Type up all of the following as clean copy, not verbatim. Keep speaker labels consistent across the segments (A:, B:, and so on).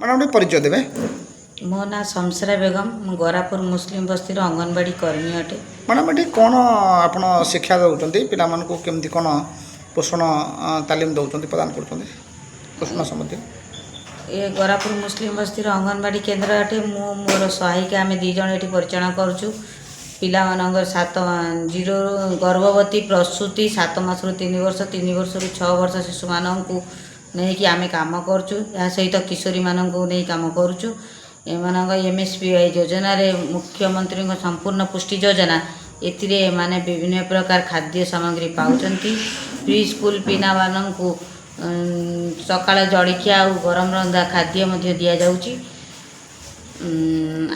A: Madam टे परिचय देवे।
B: मो ना शमसरा बेगम मु गोरापुर मुस्लिम बस्ती अंगनवाड़ी कर्मी अटे।
A: मैडम ये कौन आप शिक्षा दौरान पिला केमती कौन पोषण तालीम दौरान प्रदान कर पोषण संबंधी
B: ये गोरापुर मुस्लिम बस्ती अंगनवाड़ी केन्द्र अटे। मु मोर सहायिका आम दीज ये परिचालन करुँ पिला 0 गर्भवती प्रसूति 7 मास 3 वर्ष 3 वर्ष 6 वर्ष शिशु मानक नहीं कि आम कम करुँ सहित किशोरी मानक नहीं कम करुँ एम MSPY योजना रे मुख्यमंत्री संपूर्ण पुष्टि योजना एथिरे माने विभिन्न प्रकार खाद्य सामग्री पाउचंती प्री स्कूल पिना मानू सकाळ जड़िया और गरम रंधा खाद्य दि जाऊँगी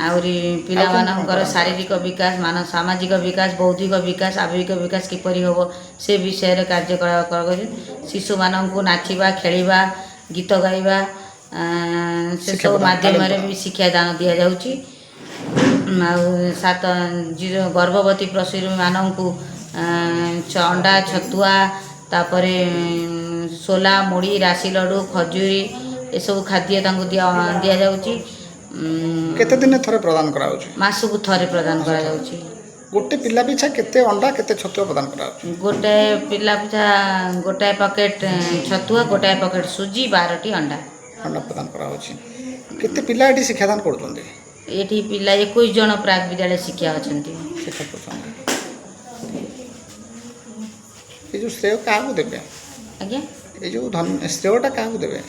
B: आउरी पिला मानकर शारीरिक विकास मान सामाजिक विकास बौद्धिक विकास आवेगिक विकास किपरि हम से विषय कार्यकलाप कर शिशु मानक नाचिबा खेलिबा गीत गाइबा से सब माध्यम भी शिक्षादान दि जाऊँगी। 0 गर्भवती प्रसूति मानू अंडा छतुआ तापर सोला मुड़ी राशि लड्डू खजूरी ये सब खाद्य दि जाऊँगी।
A: केते दिन थरे प्रदान करा
B: मासकु थरे प्रदान करा जाउची।
A: गोटे पिला पिछा केते अंडा केते छतुआ प्रदान करा
B: गोटे पिला पिछा गोटाए पैकेट छतुआ गोटाए पैकेट सुजी 12टी अंडा
A: प्रदान करा केते पिला एठी शिक्षादान करथोंदे
B: एठी पिला 21 जन प्राक विद्यालय शिक्षा अछंती।
A: ये जो श्रेय काहू देबे
B: आज्ञा
A: ये जो श्रेयटा काहू देबे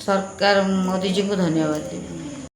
B: सरकार मोदी जी को धन्यवाद देबे।